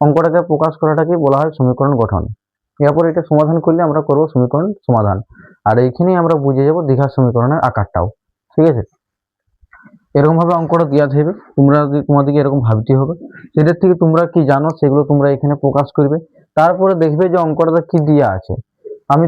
অঙ্কটাকে প্রকাশ করাটাকে বলা হয় সমীকরণ গঠন। এরপর এটা সমাধান করলে আমরা করব সমীকরণ সমাধান, আর এইখানেই আমরা বুঝে যাব দ্বিঘাত সমীকরণের আকারটাও। ঠিক আছে? এরকম ভাবে অঙ্কটা দেওয়া থাকবে, তোমাদেরকে এরকম ভাবতে হবে। সেটার থেকে তোমরা কি জানো সেগুলো তোমরা এখানে প্রকাশ করবে। তারপরে দেখবে যে অঙ্কটাতে কি দেওয়া আছে। আমি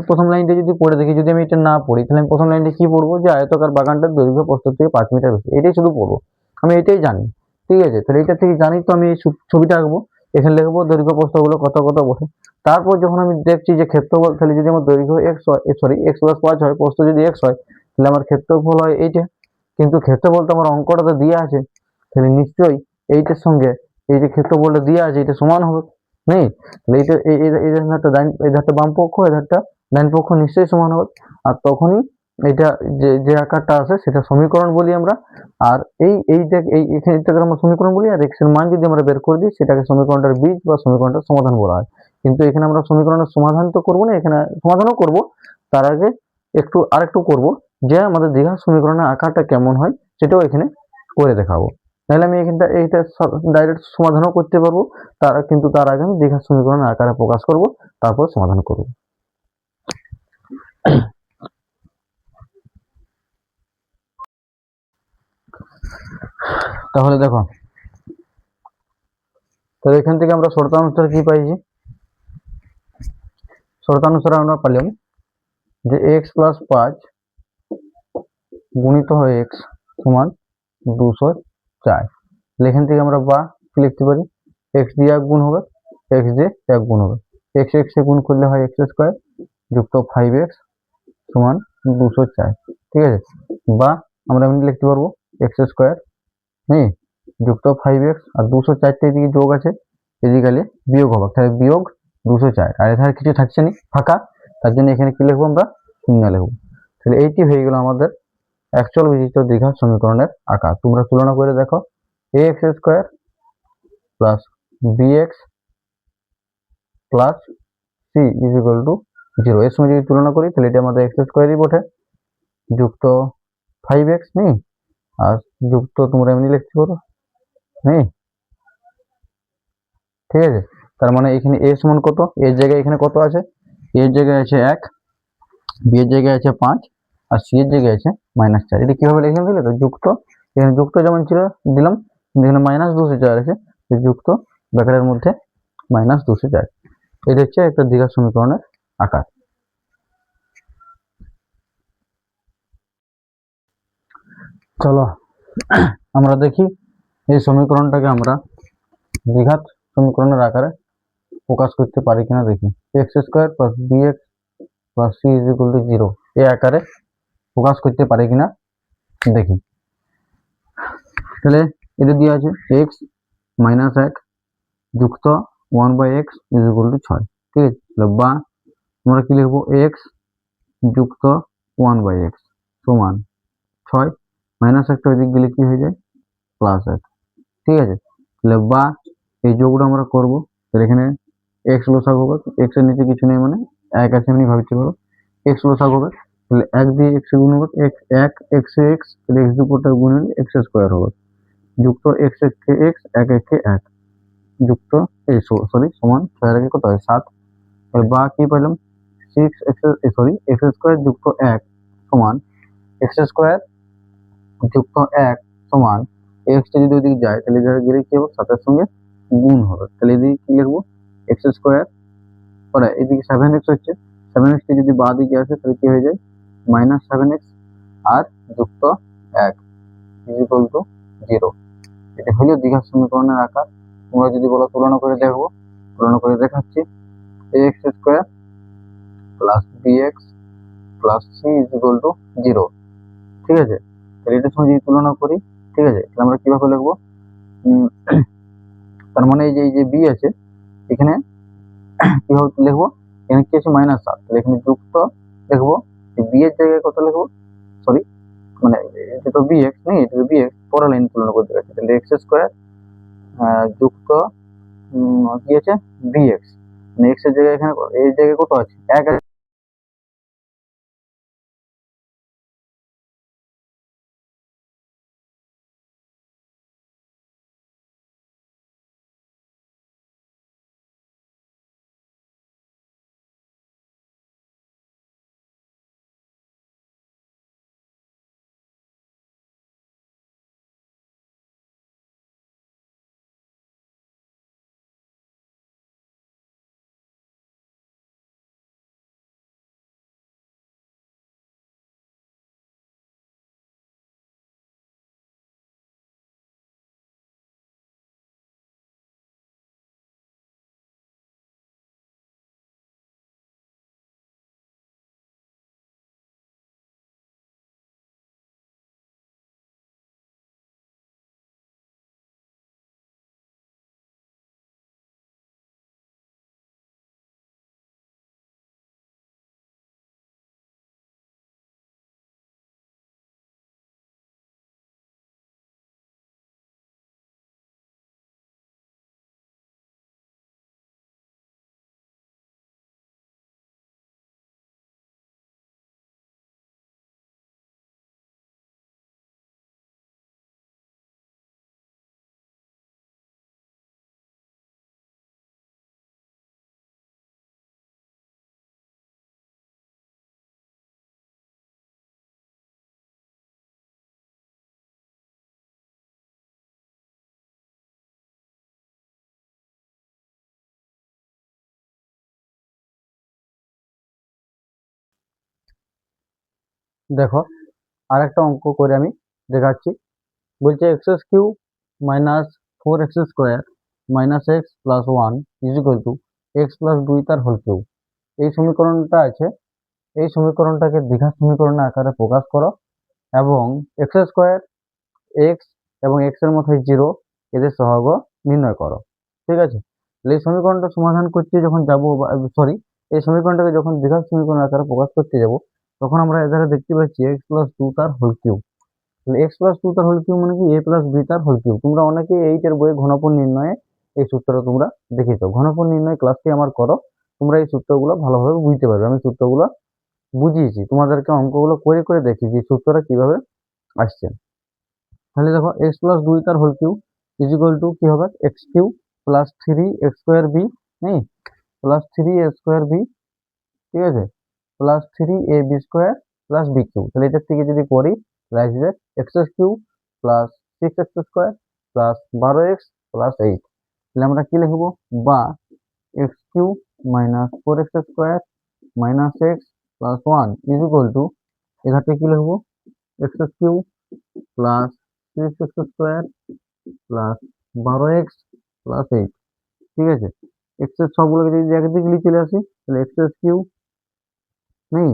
প্রথম লাইনটা যদি পড়ে দেখি, যদি আমি এটা না পড়ি, তাহলে আমি প্রথম লাইনটা কি পড়বো? যে আয়তাকার বাগানটার দৈর্ঘ্য প্রস্থ থেকে 5 মিটার বেশি, এটাই শুধু পড়বো। আমি এটাই জানি। ঠিক আছে? তাহলে এটা থেকে জানি তো আমি এই ছবিটা আঁকবো, এখানে লিখবো দৈর্ঘ্য প্রস্থ গুলো কত কত বসে। তারপর যখন আমি দেখছি যে ক্ষেত্রফল, তাহলে যদি আমার দৈর্ঘ্য x হয়, x + 5 হয়, প্রস্থ যদি x হয়, তাহলে আমার ক্ষেত্রফল হয় এইটা। কিন্তু ক্ষেত্রফল তো আমার অঙ্কটাতে দেওয়া আছে, তাহলে নিশ্চয়ই এইটার সঙ্গে এই যে ক্ষেত্রফলটা দেওয়া আছে এটা সমান হবে, নেই? তাহলে এই ধারটা বাম পক্ষ, এই ধারটা ডান পক্ষ নিশ্চয়ই সমান হবে। আর তখনই এটা যে যে আকারটা আছে সেটা সমীকরণ বলি আমরা। আর এখানে আমরা সমীকরণ বলি, আর এক্স এর মান যদি আমরা বের করে দিই সেটাকে সমীকরণটার বীজ বা সমীকরণটার সমাধান বলা হয়। কিন্তু এখানে আমরা সমীকরণের সমাধান তো করবো না, এখানে সমাধানও করব, তার আগে আরেকটু করব যে আমাদের দ্বিঘাত সমীকরণের আকারটা কেমন হয় সেটাও এখানে করে দেখাবো। তাহলে আমি এইটা ডাইরেক্ট সমাধানও করতে পারবো, তার আগে আমি দ্বিঘাত সমীকরণের আকারে প্রকাশ করব, তারপর সমাধান করব। তাহলে দেখো, তাহলে এখান থেকে আমরা শর্তানুসারে কি পাইছি? শর্তানুসারে আমরা পেলাম যে x প্লাস 5 গুণিত হয় x সমান 204। এখান থেকে আমরা বা কি লিখতে পারি? x দিয়ে 1 গুণ হবে, x দিয়ে 1 গুণ হবে, x এ গুণ করলে হয় x স্কয়ার যুক্ত 5x সমান 204। ঠিক আছে, বা আমরা এমনি লিখতে পারবো x স্কয়ার হ্যাঁ যুক্ত 5x আর 204টা এদিকে যোগ আছে, এদিকে বিয়োগ হবে, তাহলে বিয়োগ 204, আর এখানে কিছু থাকছে না ফাঁকা, তার জন্য এখানে কি লিখবো? আমরা শূন্য লিখবো। তাহলে এইটি হয়ে গেল আমাদের অ্যাকচুয়াল বিশিষ্ট দ্বিঘাত সমীকরণের আকার। তোমরা তুলনা করে দেখো, ax square plus bx plus c is equal to 0। এর সঙ্গে যদি তুলনা করি তাহলে এটা আমাদের x স্কয়ারই বটে, যুক্ত 5x নেই, আর যুক্ত তোমরা এমনি লিখতে পারো নেই। ঠিক আছে, তার মানে এখানে a সমান কত? এর জায়গায় এখানে কত আছে? এর জায়গায় আছে 1, b এর জায়গায় আছে 5, আর c এর জায়গায় আছে -4। এটা কিভাবে লিখলাম বুঝলে তো? যুক্ত, এখানে যুক্ত যেমন ছিল দিলাম, কিন্তু এখানে -204 আছে, যুক্ত ব্র্যাকেটের মধ্যে -204। এটা হচ্ছে একটা দ্বিঘাত সমীকরণের আকার। চলো আমরা দেখি এই সমীকরণটাকে আমরা দ্বিঘাত সমীকরণের আকারে প্রকাশ করতে পারি কিনা দেখি। X square plus b x plus c is equal to 0 এই আকারে প্রকাশ করতে পারি কিনা দেখি। তাহলে এটা দিয়ে আছে এক্স মাইনাস 1 যুক্ত 1/x ইজ ইকুয়াল টু 6। ঠিক আছে, বা আমরা কি লিখবো? এক্স যুক্ত 1/x সমান 6, মাইনাস একটা ওই দিক গেলে কি হয়ে যায়? প্লাস 1। ঠিক আছে, তাহলে বা এই যোগটা আমরা করবো, তাহলে এখানে এক্স লসাগ হবে, এক্স এর নিচে কিছু নেই মানে 1 আছে, এমনি ভাবতে পারো এক্স লসাগ হবে, তাহলে 1 দিয়ে এক্স গুণ হবে, এক এক্স এক্স, তাহলে এক্স দুপুরটা গুণ হলে এক্স স্কোয়ার হবে, যুক্ত এক্স একে এক্স, এক একে 1, যুক্ত এই সরি সমান 6 এর কত হয় 7। তাহলে বা কি পেলাম? 6 এক্স এক্স স্কোয়ার যুক্ত 1 সমান এক্স স্কোয়ার যুক্ত 1 সমান এক্সটা যদি ওইদিকে যায় তাহলে গেলে কি হবে? 7 এর সঙ্গে গুণ হবে, তাহলে এদিকে কি লিখবো? এক্স স্কোয়ার পরে এদিকে 7x হচ্ছে, 7x কে যদি বাঁ দিকে আসে তাহলে কি হয়ে যায়? -7x আর যুক্ত 1 ইজ ইকুয়াল টু 0। এটা হলো দ্বিঘাত সমীকরণের আকার। তোমরা যদি বলো তুলনা করে দেখবো, তুলনা করে দেখাচ্ছি। ax square plus bx plus c is equal to 0। ঠিক আছে, তাহলে এটার সঙ্গে যদি তুলনা করি, ঠিক আছে, তাহলে আমরা কিভাবে লিখবো? তার মানে এই যে b আছে এখানে কিভাবে লিখবো? এখানে কি আছে? -7, তাহলে এখানে যুক্ত লিখবো, বি এর জায়গায় কত লিখবো? সরি, মানে এটা তো bx নেই, এটা তো bx, পরের লাইন তুলনা করতে গেছে, তাহলে x স্কয়ার যুক্ত কি আছে? bx, মানে x এর জায়গায় এখানে এই জায়গায় কত আছে? 1 আছে। দেখো আরেকটা অঙ্ক করে আমি দেখাচ্ছি। বলছে x cube minus 4x² minus x plus 1 is equal to x plus 2 তার হোল কিউ। এই সমীকরণটা আছে, এই সমীকরণটাকে দ্বিঘাত সমীকরণের আকারে প্রকাশ করো এবং x² এক্স এবং এক্স এর মধ্যে 0 এদের সহগ নির্ণয় করো। ঠিক আছে, তাহলে এই সমীকরণটা সমাধান করতে যখন যাবো, সরি, এই সমীকরণটাকে যখন দ্বিঘাত সমীকরণ আকারে প্রকাশ করতে যাব, তখন আমরা এধারে দেখতে পাচ্ছি এক্স প্লাস 2 তার হোল কিউ। তাহলে এক্স প্লাস 2 তার হোল কিউ মানে কি, এ প্লাস বি তার হোল কিউ। তোমরা অনেকে এইটের বইয়ে ঘনফল নির্ণয়ে এই সূত্রটা তোমরা দেখেছো। ঘনফল নির্ণয় ক্লাসটি আমার করো, তোমরা এই সূত্রগুলো ভালোভাবে বুঝতে পারবে। আমি সূত্রগুলো বুঝিয়েছি, তোমাদেরকে অঙ্কগুলো করে করে দেখিয়েছি সূত্রটা কিভাবে আসছে। তাহলে দেখো এক্স প্লাস 2 তার whole cube is equal to কি হবে, x cube plus 3 a² b, নেই, প্লাস 3 a² বি, ঠিক আছে, plus 3 ab² plus B Q. তাহলে এটার থেকে যদি করি তাহলে আসবে x cube plus 6x² plus 12x plus 8। তাহলে আমরা কি লিখবো, বা x cube minus 4x² minus x plus 1 is equal to, এখানে কি লিখবো, x cube plus 6x² plus 12x plus 8। ঠিক আছে, এক্স এর সবগুলোকে যদি একদিকে নিয়ে চলে আসি তাহলে এক্স কিউ, নেই,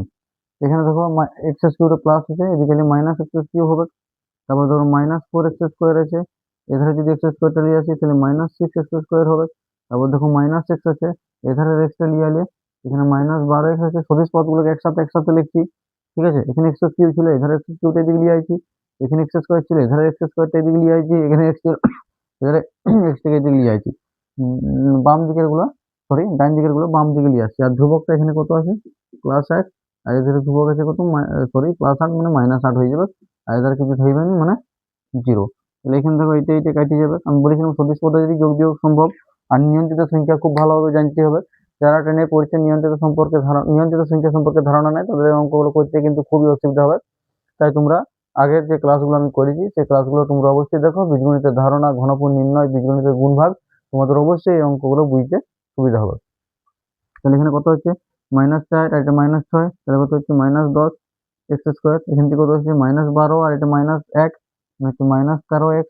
এখানে দেখো এক্স কিউটা প্লাস আছে, এদিকে মাইনাস এক্স কিউ হবে। তারপর ধরো মাইনাস 4x² আছে, এধারে যদি x² নিয়ে আসি তাহলে মাইনাস 6x² হবে। তারপর দেখো মাইনাস এক্স আছে, এধারে এক্সটা নিয়ে এলে এখানে মাইনাস 12x আছে। সদিশ পদগুলোকে একসাথে একসাথে লিখছি। ঠিক আছে, এখানে এক্স কিউ ছিল, এধারে এক্স কিউটা এদিকে নিয়ে আইছি। এখানে x² ছিল, এধারে x²টা এদিকে নিয়ে আইছি। এখানে এক্স ছিল, এধারে এক্স থেকে এদিকে নিয়ে আইছি। বাম দিকের গুলো, সরি ডান দিকের গুলো বাম দিকে নিয়ে আসছি। আর ধ্রুবকটা এখানে কত আছে, +8। আর এধারে ধ্রুবক আছে কত, সরি +8 মানে -8 হয়ে যাবে। আর এধারে কিছু থাকবে না মানে 0। তাহলে এখানে দেখো এটা এটা কেটে যাবে। আমি বলেছিলাম সদিশ পদ্ধতি যোগ বিয়োগ সম্ভব। আর নিয়ন্ত্রিত সংখ্যা খুব ভালোভাবে জানতে হবে। যারা টেনে পড়ছে নিয়ন্ত্রিত সংখ্যা সম্পর্কে ধারণা নেই, তাদের অঙ্কগুলো করতে কিন্তু খুবই অসুবিধা হবে। তাই তোমরা আগের যে ক্লাসগুলো আমি করেছি সেই ক্লাসগুলো তোমরা অবশ্যই দেখো। বীজগণিতের ধারণা, ঘনফল নির্ণয়, বীজগণিতের গুণভাগ, তোমাদের অবশ্যই এই অঙ্কগুলো বুঝতে সুবিধা হবে। তাহলে এখানে কত হচ্ছে, -4 আর এটা -6, তাহলে কত হচ্ছে -10 x²। এখান থেকে কত হচ্ছে -12 আর এটা -1 হচ্ছে -13x।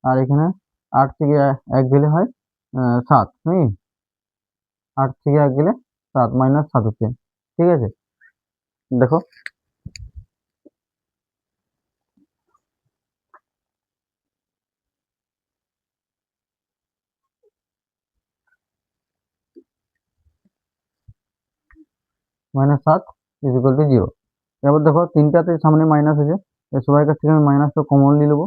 আর এখানে 8 থেকে 1 গেলে হয় 7, 8 থেকে 1 গেলে 7, -7 হচ্ছে। ঠিক আছে, দেখো -7 ইজ ইকুয়াল টু 0। এবার দেখো তিনটাতে সামনে মাইনাস আছে, এর সবাই কাছ থেকে আমি মাইনাসটা কমন নিয়ে নেবো।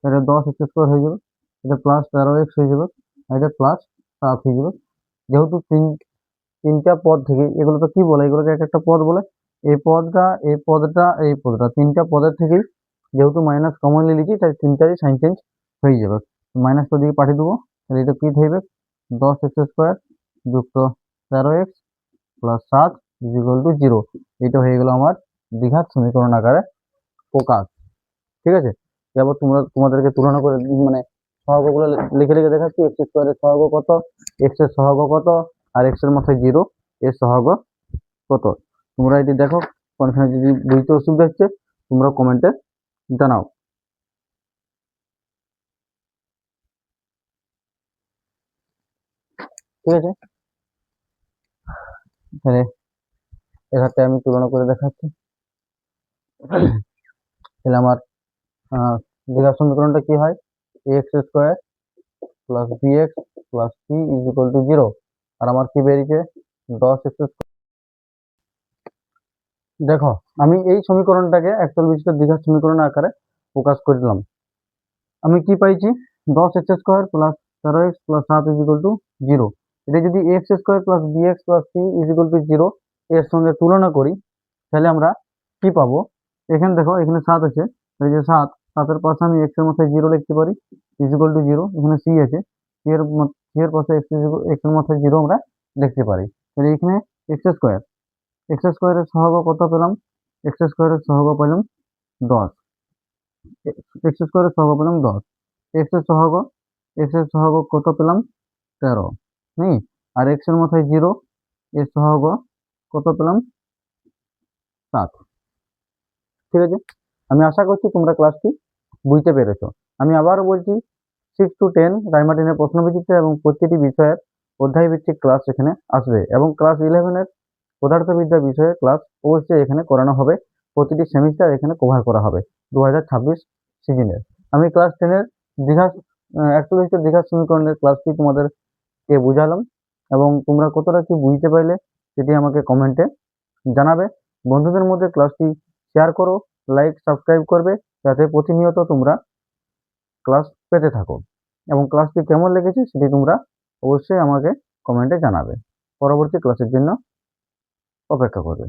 এটা 10x² হয়ে যাবে, এটা প্লাস 13x হয়ে যাবে, আর এটা প্লাস 7 হয়ে যাবে। যেহেতু তিনটা পদ থেকে, এগুলো তো কি বলে, এগুলোকে এক একটা পদ বলে। এই পদটা, এই পদটা, এই পদটা, তিনটা পদের থেকেই যেহেতু মাইনাস কমন নিয়ে নিয়েছি, তাই তিনটারই সাইন চেঞ্জ হয়ে যাবে। মাইনাসটা দিকে পাঠিয়ে দেবো, তাহলে এটা কি থাকবে, 10x² যুক্ত 13x plus 7 is equal to 0। এটা হয়ে গেল আমার দ্বিঘাত সমীকরণ আকারে প্রকাশ। ঠিক আছে, এবার তোমাদেরকে তুলনা করে মানে সহগগুলো লিখে লিখে দেখাচ্ছি। x² এর সহগ কত, x এর সহগ কত, আর x এর মধ্যে 0 এর সহগ কত। তোমরা এটি দেখো, কোনখানে যদি বুঝতে অসুবিধা হচ্ছে তোমরা কমেন্টে জানাও। ঠিক আছে, তাহলে এখানে আমি তুলনা করে দেখাচ্ছি। তাহলে আমার দ্বিঘাত সমীকরণটা কি হয়, ax² plus bx plus c is equal to 0। আর আমার কি বেরিয়েছে, 10x²। দেখো আমি এই সমীকরণটাকে একচল বিশিষ্ট দ্বিঘাত সমীকরণ আকারে প্রকাশ করলাম। আমি কি পাইছি, 10x² plus 13x plus 7 is equal to 0। এটা যদি ax² plus bx plus c is equal to 0 এর সঙ্গে তুলনা করি, তাহলে আমরা কি পাবো, এখানে দেখো এখানে 7 আছে, এই যে 7 এর পাশে আমি x এর মধ্যে 0 লিখতে পারি ইজ ইকুয়াল টু 0। এখানে c আছে, c এর পাশে x এর মধ্যে 0 আমরা লিখতে পারি। তাহলে এখানে x² এর সহগ কত পেলাম, x² এর সহগ পেলাম 10, x² এর সহগ পেলাম 10, x এর সহগ, x এর সহগ কত পেলাম 13, আর x এর মধ্যে 0 এর সহগ কত পেলাম 7। ঠিক আছে, আমি আশা করছি তোমরা ক্লাসটি বুঝতে পেরেছো। আমি আবারও বলছি 6 to 10 রাইমার্টিনের প্রশ্নবিচিত্রা এবং প্রতিটি বিষয়ের অধ্যায়ভিত্তিক ক্লাস এখানে আসবে, এবং ক্লাস 11-এর পদার্থবিদ্যা বিষয়ে ক্লাস অবশ্যই এখানে করানো হবে। প্রতিটি সেমিস্টার এখানে কভার করা হবে 2026 সিজনের। আমি ক্লাস 10-এর দীঘা 41 দীঘার সমীকরণের ক্লাসটি তোমাদেরকে বুঝালাম, এবং তোমরা কতটা কি বুঝতে পারলে সেটি আমাকে কমেন্টে জানাবে। বন্ধুদের মধ্যে ক্লাসটি শেয়ার করো, লাইক সাবস্ক্রাইব করবে, যাতে প্রতিনিয়ত তোমরা ক্লাস পেতে থাকো, এবং ক্লাসটি কেমন লেগেছে সেটি তোমরা অবশ্যই আমাকে কমেন্টে জানাবে। পরবর্তী ক্লাসের জন্য অপেক্ষা করবে।